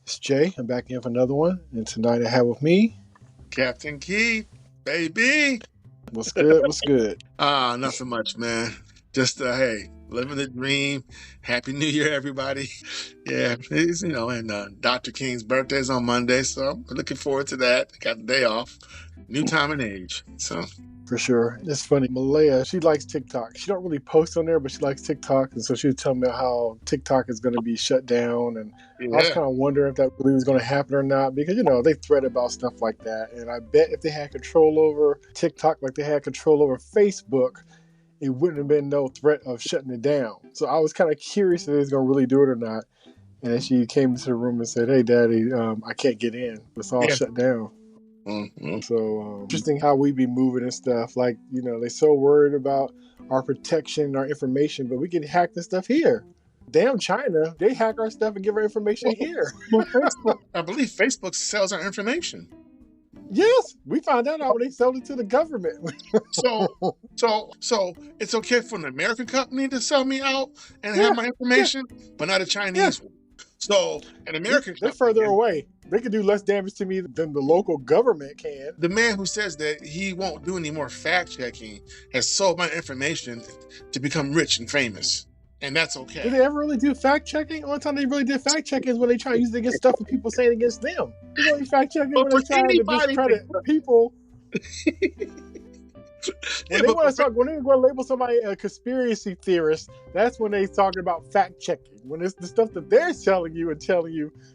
It's Jay. I'm back in for another one. And tonight I have with me Captain Key, baby. What's good? What's good? Nothing much, man. Just hey, living the dream. Happy New Year, everybody. Yeah, it's, and Dr. King's birthday is on Monday, so I'm looking forward to that. Got the day off. New time and age. So For sure. It's funny. Malaya, she likes TikTok. She don't really post on there, but she likes TikTok. And so she was telling me how TikTok is going to be shut down. And I was kind of wondering if that really was going to happen or not, because, they thread about stuff like that. And I bet if they had control over TikTok like they had control over Facebook, it wouldn't have been no threat of shutting it down. So I was kind of curious if they was going to really do it or not. And then she came into the room and said, "Hey, Daddy, I can't get in. It's all shut down." Mm-hmm. So interesting how we be moving and stuff. Like, they're so worried about our protection, our information, but we get hacked and stuff here. Damn China, they hack our stuff and give our information here. I believe Facebook sells our information. Yes, we found that out when they sold it to the government. So it's okay for an American company to sell me out and have my information, but not a Chinese one. So an American they're company, further away. They can do less damage to me than the local government can. The man who says that he won't do any more fact checking has sold my information to become rich and famous. And that's okay. Did they ever really do fact checking? The only time they really did fact checking is when they try to use it against stuff that people saying against them. They only fact checking when they try to discredit people. When they want to label somebody a conspiracy theorist, that's when they're talking about fact checking. When it's the stuff that they're telling you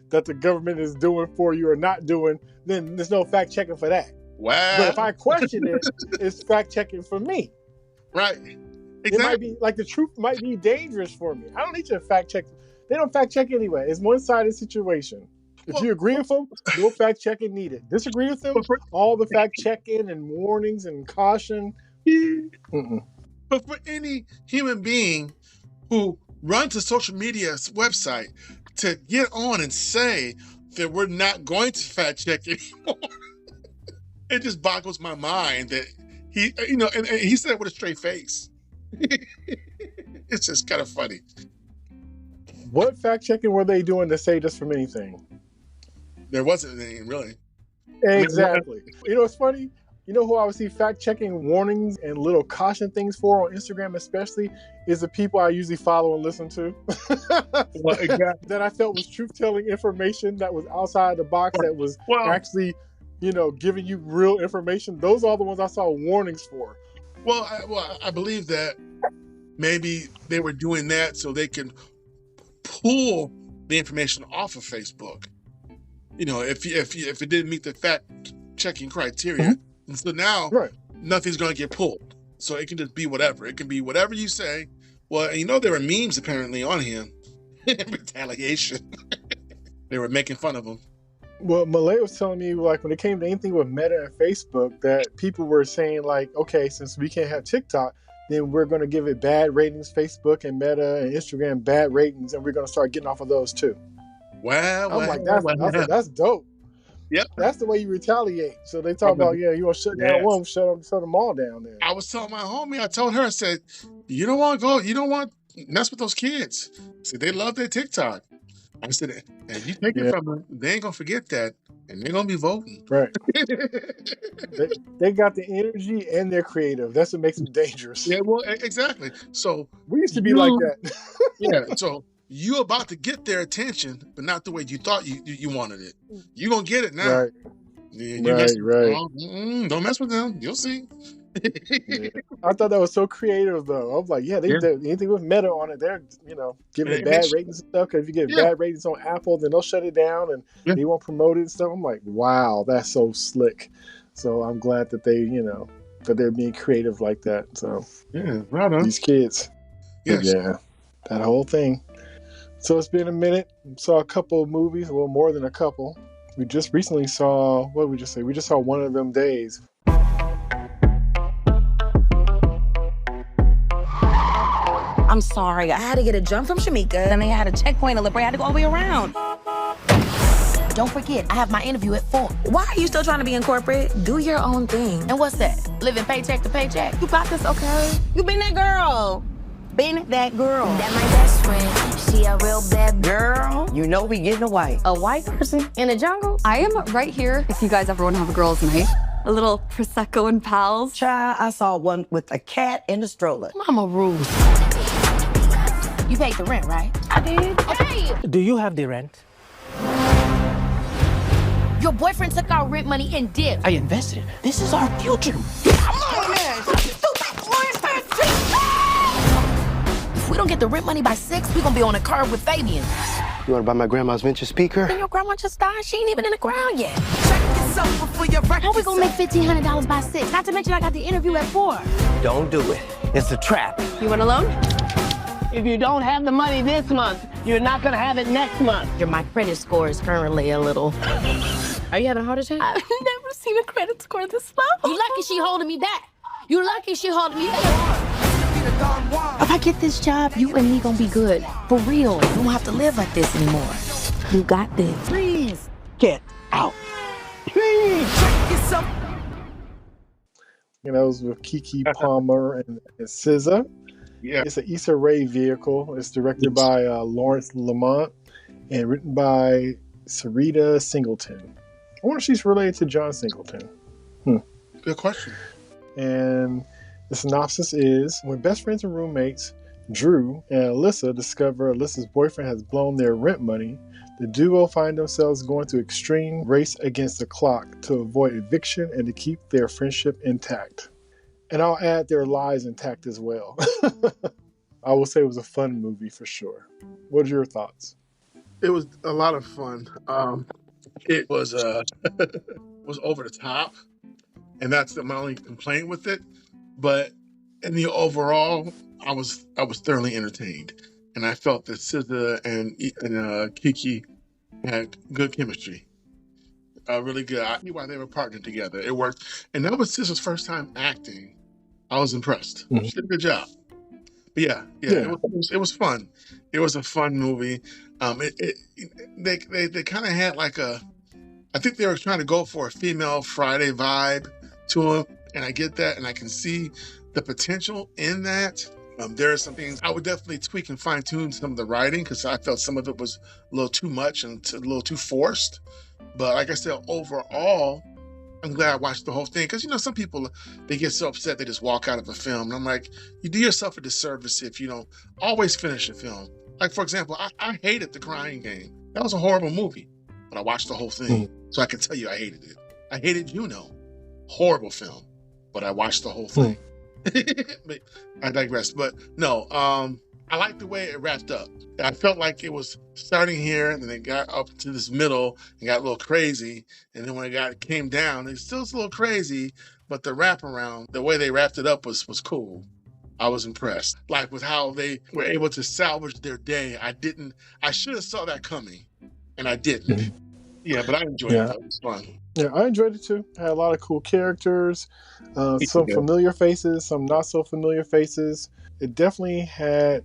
that the government is doing for you or not doing, then there's no fact checking for that. Wow. But if I question it, it's fact checking for me. Right. Exactly. It might be like the truth might be dangerous for me. I don't need you to fact check. They don't fact check anyway. It's one-sided situation. If you agree with them, no fact checking needed. Disagree with them, all the fact checking and warnings and caution. But for any human being who runs a social media website to get on and say that we're not going to fact check anymore, it just boggles my mind that he, and he said it with a straight face. It's just kind of funny. What fact checking were they doing to save us from anything? There wasn't any, really. Exactly. It's funny. Who I would see fact checking warnings and little caution things for on Instagram, especially, is the people I usually follow and listen to. That I felt was truth telling information that was outside the box, that was actually, giving you real information. Those are the ones I saw warnings for. I believe that maybe they were doing that so they can pull the information off of Facebook. If it didn't meet the fact checking criteria, and so now nothing's going to get pulled. So it can just be whatever. It can be whatever you say. Well, there were memes apparently on him in retaliation. They were making fun of him. Well, Malay was telling me, like, when it came to anything with Meta and Facebook, that people were saying, like, okay, since we can't have TikTok, then we're going to give it bad ratings, Facebook and Meta and Instagram bad ratings, and we're going to start getting off of those too. Wow. I'm like, that's dope. Yep. That's the way you retaliate. So they talk about, you want to shut down one, shut them all down there. I was telling my homie, I told her, I said, you don't want to mess with those kids. I said, they love their TikTok. I said, and you take it from them, they ain't going to forget that, and they're going to be voting. Right. they got the energy and they're creative. That's what makes them dangerous. Yeah, well, exactly. So we used to be like that. Yeah, so you about to get their attention, but not the way you thought you wanted it. You're going to get it now. Right. Right. Don't mess with them. You'll see. I thought that was so creative, though. I was like, they did anything with Meta on it, they're giving it bad ratings and stuff. Because if you get bad ratings on Apple, then they'll shut it down and they won't promote it and stuff. I'm like, wow, that's so slick. So I'm glad that they, that they're being creative like that. So right on. These kids, that whole thing. So it's been a minute. Saw a couple of movies, well, more than a couple. We just recently saw, what did we just say? We just saw One of Them Days. I'm sorry. I had to get a jump from Shamika, and they had a checkpoint in La Brea. I had to go all the way around. Don't forget, I have my interview at 4. Why are you still trying to be in corporate? Do your own thing. And what's that? Living paycheck to paycheck? You got this, okay? You been that girl. Been that girl. That my best friend. She a real bad Girl, you know we getting away. A white person in the jungle? I am right here if you guys ever want to have a girls' night. A little Prosecco and pals. Child, I saw one with a cat in the stroller. Mama rules. You paid the rent, right? I did. Hey! Do you have the rent? Your boyfriend took our rent money and dipped. I invested. This is our future. If we don't get the rent money by 6, we're gonna be on a curb with Fabian. You want to buy my grandma's vintage speaker? And your grandma just died. She ain't even in the ground yet. How we gonna make $1,500 by 6? Not to mention I got the interview at 4. Don't do it. It's a trap. You want a loan? If you don't have the money this month, you're not gonna have it next month. My credit score is currently a little... Are you having a heart attack? I've never seen a credit score this low. You lucky she holding me back. You lucky she holding me back. If I get this job, you and me gonna be good. For real. You don't have to live like this anymore. You got this. Please get out. Please. You know, it was with KeKe Palmer and SZA. Yeah. It's an Issa Rae vehicle. It's directed by Lawrence Lamont and written by Sarita Singleton. I wonder if she's related to John Singleton. Good question. And the synopsis is, when best friends and roommates Dreux and Alyssa discover Alyssa's boyfriend has blown their rent money, the duo find themselves going through extreme race against the clock to avoid eviction and to keep their friendship intact. And I'll add their lives intact as well. I will say it was a fun movie for sure. What are your thoughts? It was a lot of fun. It was was over the top, and that's my only complaint with it. But in the overall, I was thoroughly entertained, and I felt that SZA and KeKe had good chemistry. Really good. I knew why they were partnered together. It worked, and that was SZA's first time acting. I was impressed. She did a good job. But yeah. It was fun. It was a fun movie. They kind of had like I think they were trying to go for a female Friday vibe to them, and I get that, and I can see the potential in that. There are some things I would definitely tweak and fine tune some of the writing, because I felt some of it was a little too much and a little too forced. But like I said, overall, I'm glad I watched the whole thing, because some people, they get so upset they just walk out of a film, and I'm like, you do yourself a disservice if you don't always finish a film. Like, for example, I hated The Crying Game. That was a horrible movie, but I watched the whole thing, so I can tell you I hated it. I hated Juno. Horrible film, but I watched the whole thing. But I digress. But no, I like the way it wrapped up. I felt like it was starting here, and then it got up to this middle and got a little crazy. And then when it came down, it still was a little crazy, but the wraparound, the way they wrapped it up was cool. I was impressed. Like with how they were able to salvage their day. I should have saw that coming, and I didn't. Yeah, but I enjoyed it. It was fun. Yeah, I enjoyed it too. Had a lot of cool characters, some familiar faces, some not so familiar faces. It definitely had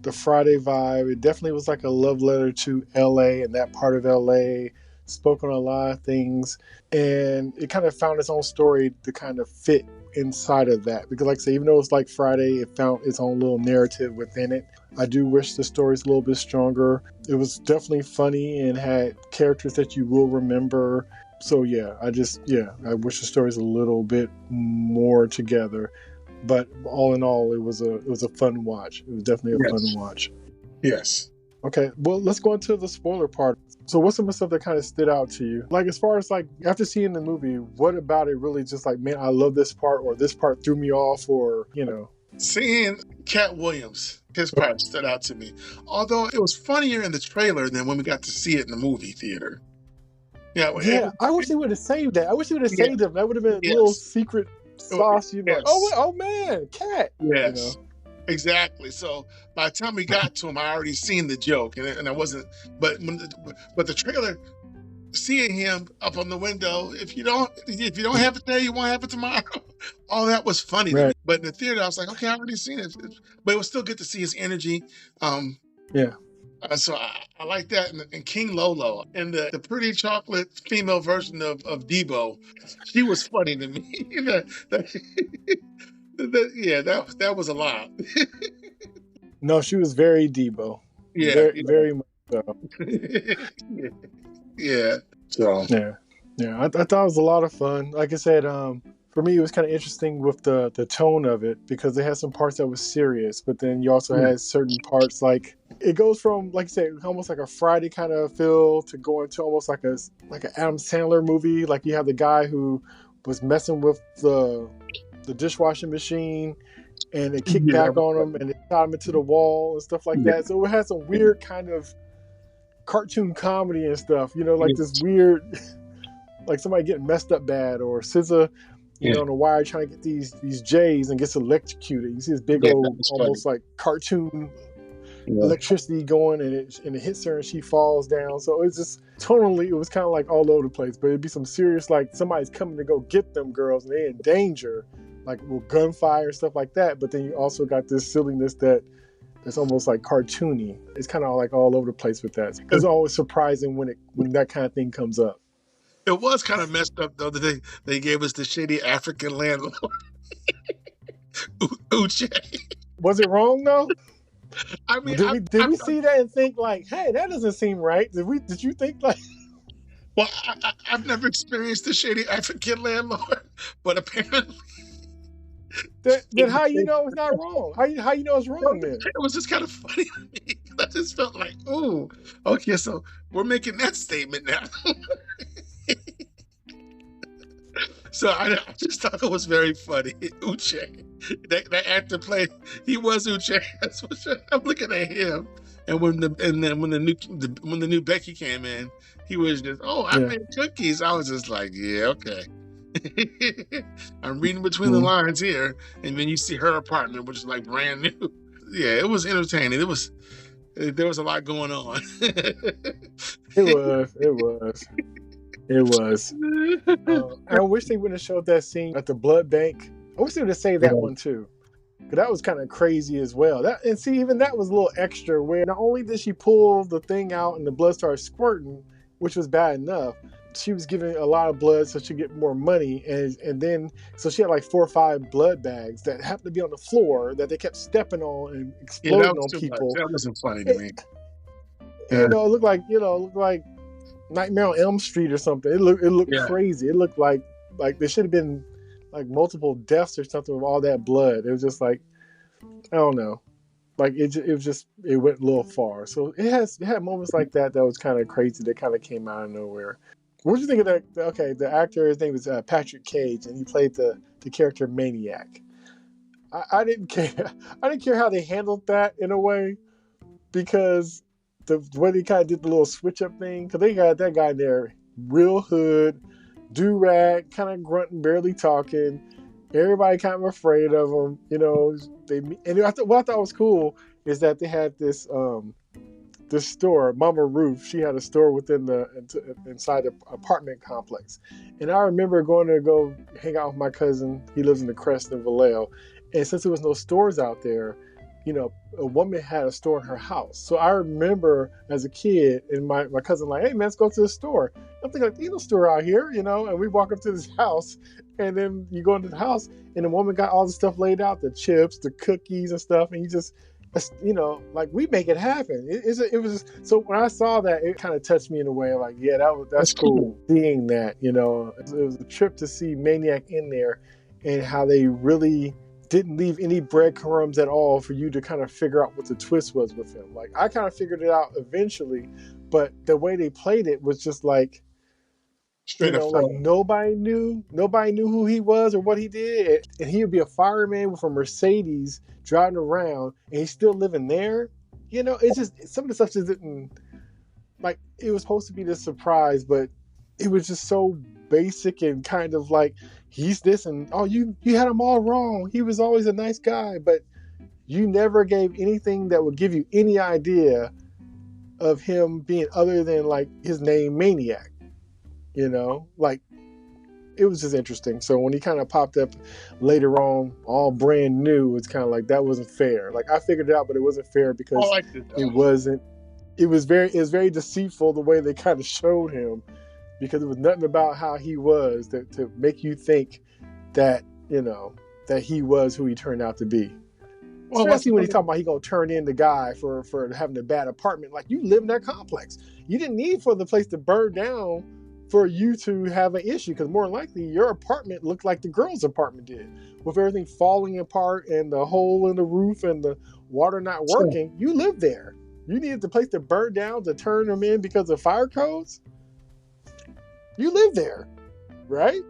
the Friday vibe. It definitely was like a love letter to LA and that part of LA. Spoke on a lot of things, and it kind of found its own story to kind of fit inside of that. Because like I say, even though it's like Friday, it found its own little narrative within it. I do wish the story's a little bit stronger. It was definitely funny and had characters that you will remember. So I wish the story's a little bit more together. But all in all, it was a fun watch. It was definitely a fun watch. Yes. Okay, well, let's go into the spoiler part. So what's some of the stuff that kind of stood out to you? Like, as far as like, after seeing the movie, what about it really just like, man, I love this part, or this part threw me off, or, Seeing Cat Williams, his part stood out to me. Although it was funnier in the trailer than when we got to see it in the movie theater. Yeah, I wish they would have saved that. I wish they would have saved him. That would have been a little secret sauce. You'd be like, oh man, Cat. Yes. Exactly. So by the time we got to him, I already seen the joke, and I wasn't. But the trailer, seeing him up on the window, if you don't have it there, you won't have it tomorrow. All that was funny to me. But in the theater, I was like, okay, I already seen it. But it was still good to see his energy. So I like that. And King Lolo and the pretty chocolate female version of Debo, she was funny to me. That was a lot. No, she was very Debo. Yeah, very much so. yeah. So yeah. I thought it was a lot of fun. Like I said, for me, it was kind of interesting with the tone of it because they had some parts that was serious, but then you also had certain parts like it goes from, like I said, almost like a Friday kind of feel to going to almost like an Adam Sandler movie. Like you have the guy who was messing with the dishwashing machine, and they kicked back on him and they shot him into the wall and stuff like that. So it had some weird kind of cartoon comedy and stuff. Like this weird, like somebody getting messed up bad, or SZA, on the wire trying to get these J's and gets electrocuted. You see this big old, almost like cartoon electricity going, and it hits her and she falls down. So it's just tonally, it was kind of like all over the place. But it'd be some serious, like somebody's coming to go get them girls and they're in danger, like with gunfire and stuff like that. But then you also got this silliness that's almost like cartoony. It's kind of like all over the place with that. It's always surprising when that kind of thing comes up. It was kind of messed up though that they gave us the shady African landlord. Uche. Was it wrong though? I mean, did we see that and think like, hey, that doesn't seem right? Did you think like? Well, I've never experienced the shady African landlord, but apparently. Then how you know it's not wrong? How you know it's wrong then? It was just kind of funny to me. I just felt like, ooh, okay, so we're making that statement now. So I just thought it was very funny. Uche, that actor played. He was Uche. That's what I'm looking at him. And when the new Becky came in, he was just, I made cookies. I was just like, yeah, okay. I'm reading between the lines here, and then you see her apartment, which is like brand new. Yeah, it was entertaining. There was a lot going on. It was. I wish they wouldn't have showed that scene at the blood bank. I wish they would have saved that one too, because that was kind of crazy as well. Even that was a little extra. Where not only did she pull the thing out and the blood started squirting, which was bad enough, she was giving a lot of blood so she'd get more money, and then so she had like 4 or 5 blood bags that happened to be on the floor that they kept stepping on and exploding on people. That wasn't funny to me. It looked like Nightmare on Elm Street or something. It looked crazy. It looked like there should have been like multiple deaths or something with all that blood. It was just like, I don't know, like it went a little far. So it had moments like that was kind of crazy. That kind of came out of nowhere. What did you think of that? Okay, the actor, his name was Patrick Cage, and he played the character Maniac. I didn't care. I didn't care how they handled that in a way, because the way they kind of did the little switch up thing, because they got that guy in there, real hood, do-rag, kind of grunting, barely talking. Everybody kind of afraid of him, what I thought was cool is that they had this store, Mama Ruth. She had a store inside the apartment complex, and I remember going to go hang out with my cousin. He lives in the Crest in Vallejo, and since there was no stores out there, a woman had a store in her house. So I remember as a kid, and my cousin like, hey man, let's go to the store. I'm thinking like, there's no store out here, and we walk up to this house, and then you go into the house, and the woman got all the stuff laid out, the chips, the cookies and stuff, and you just, like we make it happen. It was so when I saw that, it kind of touched me in a way. Like, yeah, that's cool. Seeing that, it was a trip to see Maniac in there, and how they really didn't leave any breadcrumbs at all for you to kind of figure out what the twist was with him. Like I kind of figured it out eventually, but the way they played it was just like, straight up, like nobody knew who he was or what he did, and he would be a fireman with a Mercedes driving around, and he's still living there. It's just some of the stuff just didn't, like, it was supposed to be this surprise, but it was just so basic and kind of like, he's this, and you had him all wrong. He was always a nice guy, but you never gave anything that would give you any idea of him being other than like his name Maniac. Like it was just interesting. So when he kind of popped up later on, all brand new, it's kind of like that wasn't fair. Like I figured it out, but it wasn't fair because it wasn't. It was very deceitful the way they kind of showed him, because it was nothing about how he was to make you think that that he was who he turned out to be. Especially when he's talking about he gonna turn in the guy for having a bad apartment. Like, you live in that complex. You didn't need for the place to burn down for you to have an issue, because more likely your apartment looked like the girl's apartment did, with everything falling apart and the hole in the roof and the water not working. You live there. You needed the place to burn down to turn them in because of fire codes. You live there, right?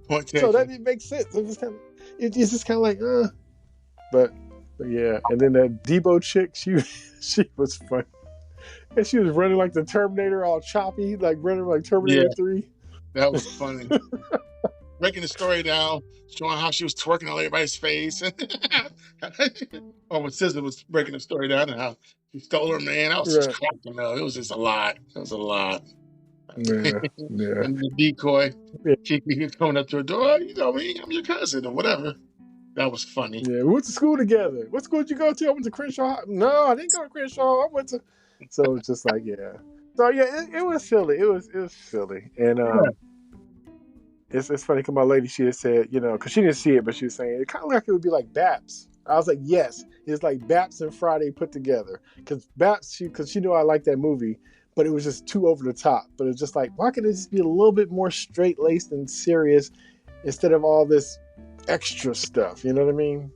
So that didn't make sense. It's just kind of like, but yeah. And then that Debo chick, she was funny. And she was running like the Terminator, all choppy, like running like Terminator 3. That was funny. Breaking the story down, showing how she was twerking on everybody's face. Or when SZA was breaking the story down and how she stole her man. I was just cracking up. It was just a lot. It was a lot. Yeah. And the decoy, KeKe coming up to her door, you know me, I'm your cousin or whatever. That was funny. Yeah, we went to school together. What school did you go to? I went to Crenshaw. No, I didn't go to Crenshaw. I went to. So it's just like, yeah. So yeah, it was silly. It was silly, and it's funny because my lady, she had said, you know, because she didn't see it, but she was saying it kind of like it would be like Baps. I was like, yes, it's like Baps and Friday put together. Because Baps, because she knew I liked that movie, but it was just too over the top. But it's just like, why can't it just be a little bit more straight laced and serious instead of all this extra stuff? You know what I mean?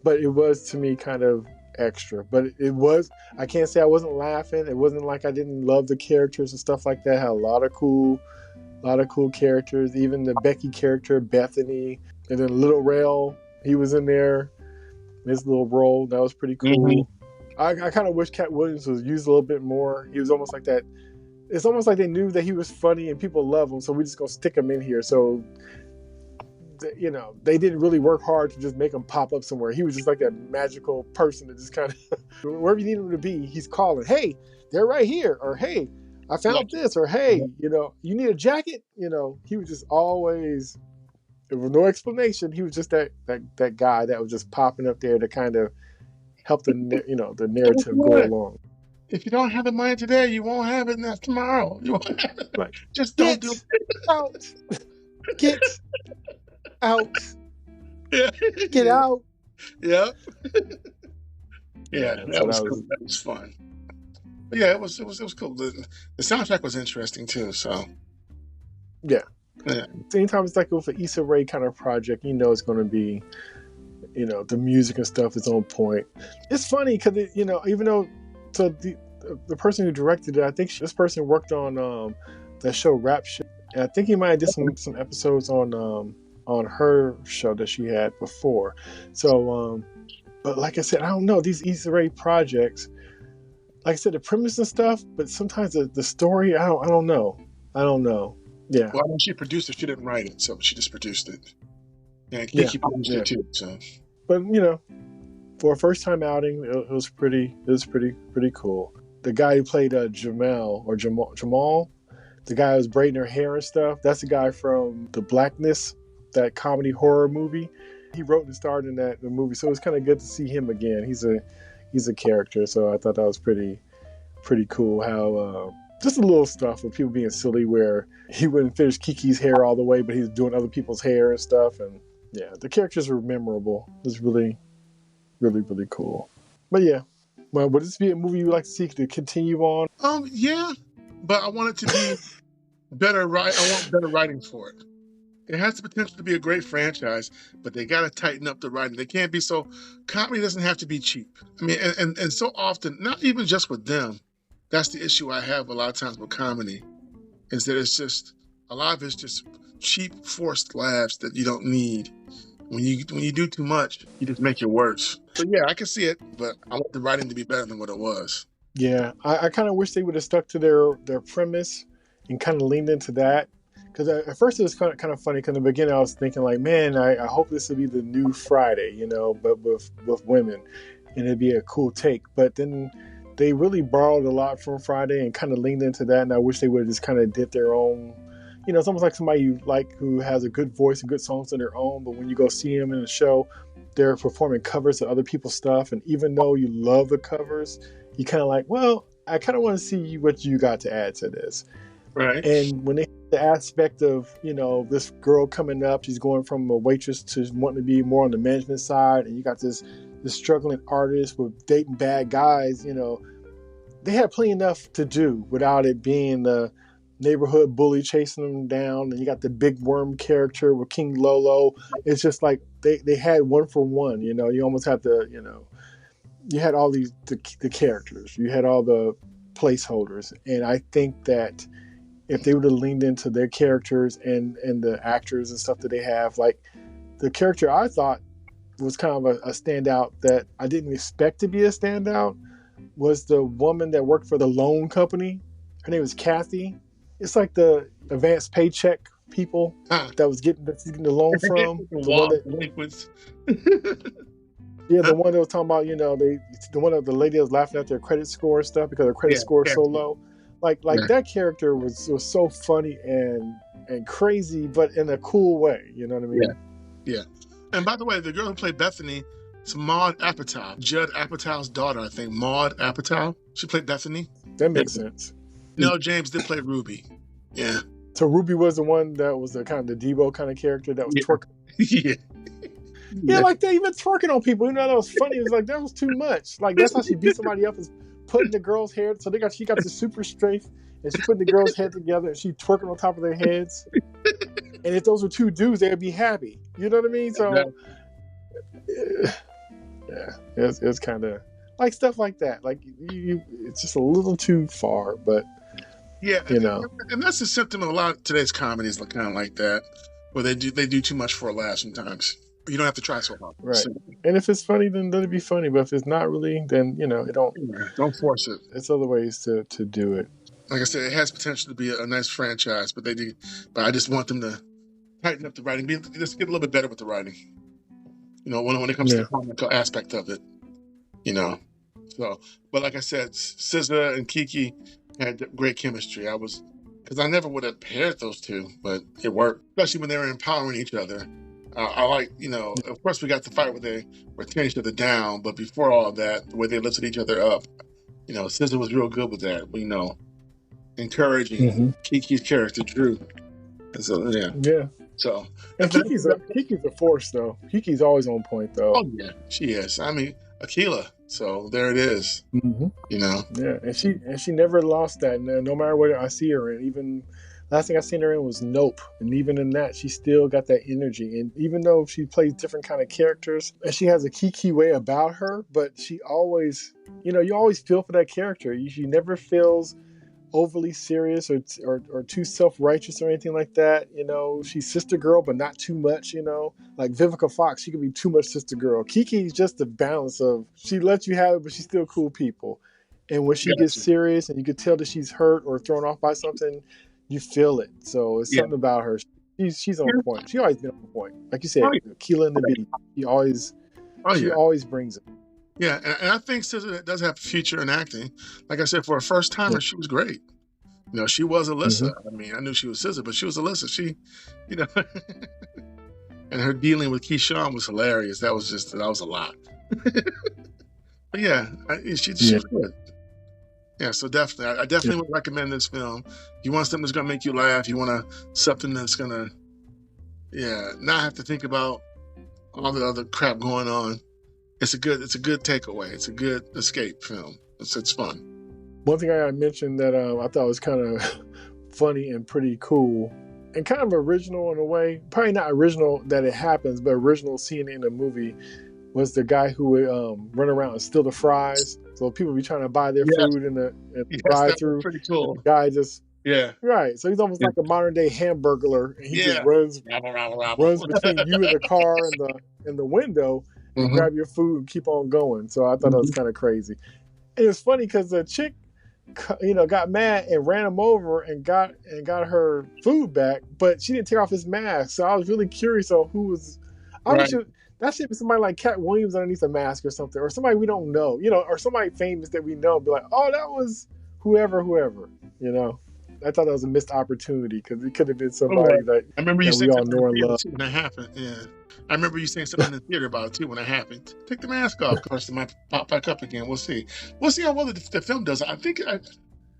But it was, to me, kind of extra. But it was, I can't say I wasn't laughing. It wasn't like I didn't love the characters and stuff like that. Had a lot of cool characters. Even the Becky character, Bethany, and then Little Rail, he was in there. His little role, that was pretty cool. Mm-hmm. I kind of wish Cat Williams was used a little bit more. He was almost like that. It's almost like they knew that he was funny and people love him, so we just gonna stick him in here. So, you know, they didn't really work hard to just make him pop up somewhere. He was just like that magical person that just kind of, wherever you need him to be, he's calling, hey, they're right here, or hey, I found this, or hey, you know, you need a jacket? You know, he was just always, there was no explanation. He was just that guy that was just popping up there to kind of help the narrative go along. If you don't have the money today, you won't have it tomorrow. You won't have it. Right. Just don't do it. Out. Get out. Yeah. Get out. Yeah. Yeah, that was cool. That was fun. But yeah, it was cool. The soundtrack was interesting too. So yeah. Anytime it's like with an Issa Rae kind of project, you know it's going to be, you know, the music and stuff is on point. It's funny because you know, even though the person who directed it, I think this person worked on that show Rap Shit, and I think he might have did some episodes on her show that she had before. So, but like I said, I don't know these Issa Rae projects. Like I said, the premise and stuff, but sometimes the story, I don't know. Yeah. Well, when she produced it, she didn't write it, so she just produced it. Yeah, KeKe produced it too. So, but you know, for a first time outing, it was pretty cool. The guy who played Jamal, the guy who was braiding her hair and stuff, that's the guy from The Blackness, that comedy horror movie. He wrote and starred in the movie, so it was kind of good to see him again. He's a character, so I thought that was pretty cool. How just a little stuff with people being silly, where he wouldn't finish Kiki's hair all the way, but he's doing other people's hair and stuff. And yeah, the characters were memorable. It was really cool. But yeah, well, would this be a movie you'd like to see to continue on? Yeah, but I want it to be better. I want better writing for it. It has the potential to be a great franchise, but they got to tighten up the writing. They can't be so. Comedy doesn't have to be cheap. I mean, and so often, not even just with them. That's the issue I have a lot of times with comedy, is that it's just a lot of it's just cheap, forced laughs that you don't need. When you do too much, you just make it worse. So yeah, I can see it, but I want the writing to be better than what it was. Yeah, I kind of wish they would have stuck to their premise and kind of leaned into that. Because at first it was kind of funny. Because in the beginning I was thinking like, man, I hope this will be the new Friday, you know, but with women, and it'd be a cool take. But then they really borrowed a lot from Friday and kind of leaned into that. And I wish they would have just kind of did their own. You know, it's almost like somebody you like who has a good voice and good songs of their own, but when you go see them in a show, they're performing covers of other people's stuff. And even though you love the covers, you kind of like, well, I kind of want to see what you got to add to this. Right. And when they have the aspect of, you know, this girl coming up, she's going from a waitress to wanting to be more on the management side, and you got this the struggling artist with dating bad guys, they had plenty enough to do without it being the neighborhood bully chasing them down. And you got the big worm character with King Lolo. It's just like they had one for one, you almost have to, you had all the characters, you had all the placeholders. And I think that if they would have leaned into their characters and the actors and stuff that they have, like the character I thought was kind of a standout that I didn't expect to be a standout was the woman that worked for the loan company. Her name was Kathy. It's like the advanced paycheck people that was getting the loan from. The one that was talking about, the lady that was laughing at their credit score and stuff because their credit score is so low. Like that character was so funny and crazy, but in a cool way. You know what I mean? Yeah. And by the way, the girl who played Bethany, it's Maud Apatow, Judd Apatow's daughter, I think. Maud Apatow. She played Bethany. That makes sense. No, James did play Ruby. Yeah. So Ruby was the one that was the kind of the Debo kind of character that was twerking. Yeah, like they even twerking on people. That was funny. It was like that was too much. Like that's how she beat somebody up, is putting the girl's hair. So she got the super strafe, and she put the girl's head together, and she twerking on top of their heads. And if those were two dudes, they'd be happy. You know what I mean? So it's kind of like stuff like that. Like it's just a little too far, but and that's the symptom of a lot of today's comedies, kind of like that, where they do too much for a laugh sometimes. You don't have to try so hard. Right. So, and if it's funny, then let it be funny. But if it's not really, then don't force it. It's other ways to do it. Like I said, it has potential to be a nice franchise, but I just want them to tighten up the writing, just get a little bit better with the writing. When it comes to the comical aspect of it. So, but like I said, SZA and KeKe had great chemistry. Because I never would have paired those two, but it worked, especially when they were empowering each other. I like, of course we got the fight where they were tearing each other down, but before all of that, the way they lifted each other up, SZA was real good with that, encouraging KeKe's character, Dreux. And so, yeah. So, and KeKe's a force, though. KeKe's always on point, though. Oh, yeah, she is. I mean, Aquila. So there it is. Yeah, and she never lost that. No matter what I see her in, even last thing I seen her in was Nope, and even in that, she still got that energy. And even though she plays different kind of characters, and she has a KeKe way about her, but she always, you always feel for that character. She never feels overly serious or too self-righteous or anything like that. She's sister girl, but not too much. Like Vivica Fox, she could be too much sister girl. KeKe's just the balance of, she lets you have it, but she's still cool people. And when she gets serious and you could tell that she's hurt or thrown off by something, you feel it. So it's something about her. She's on point. She always been on point. Like you said, Keela and the Bee. She always brings it. Yeah, and I think SZA does have a future in acting. Like I said, for a first timer, she was great. She was Alyssa. I mean, I knew she was SZA, but she was Alyssa. She, and her dealing with Keyshawn was hilarious. That was a lot. But yeah, she's good. Yeah, so definitely, I definitely would recommend this film. If you want something that's gonna make you laugh, you want something that's gonna, not have to think about all the other crap going on. It's a good takeaway. It's a good escape film. It's fun. One thing I mentioned that I thought was kind of funny and pretty cool and kind of original in a way, probably not original that it happens, but original seeing it in a movie, was the guy who would run around and steal the fries. So people be trying to buy their food in the drive-through. Pretty cool. The guy just right. So he's almost like a modern day Hamburglar, and he just runs between you and the car and the window and grab your food and keep on going. So I thought that was kind of crazy. And it was funny because the chick, got mad and ran him over and got her food back, but she didn't take off his mask. So I was really curious on who was. That should be somebody like Cat Williams underneath a mask or something, or somebody we don't know, or somebody famous that we know. Be like, oh, that was whoever. I thought that was a missed opportunity because it could have been somebody that I remember you we all know and love. When that happened, yeah. I remember you saying something in the theater about it too when it happened. Take the mask off. Of course, it might pop back up again. We'll see. We'll see how well the film does. I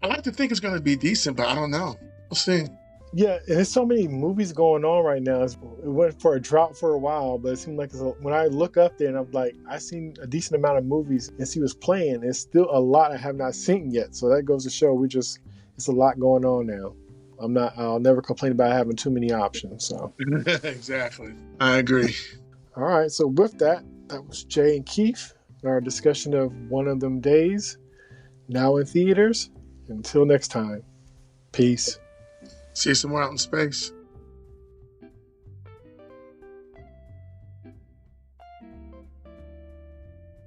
like to think it's going to be decent, but I don't know. We'll see. Yeah, and there's so many movies going on right now. It went for a drought for a while, but it seemed like when I look up there and I'm like, I've seen a decent amount of movies and see what's playing. There's still a lot I have not seen yet. So that goes to show it's a lot going on now. I'll never complain about having too many options. So exactly. I agree. All right. So with that was Jay and Keith, our discussion of One of Them Days, now in theaters. Until next time, peace. See you somewhere out in space.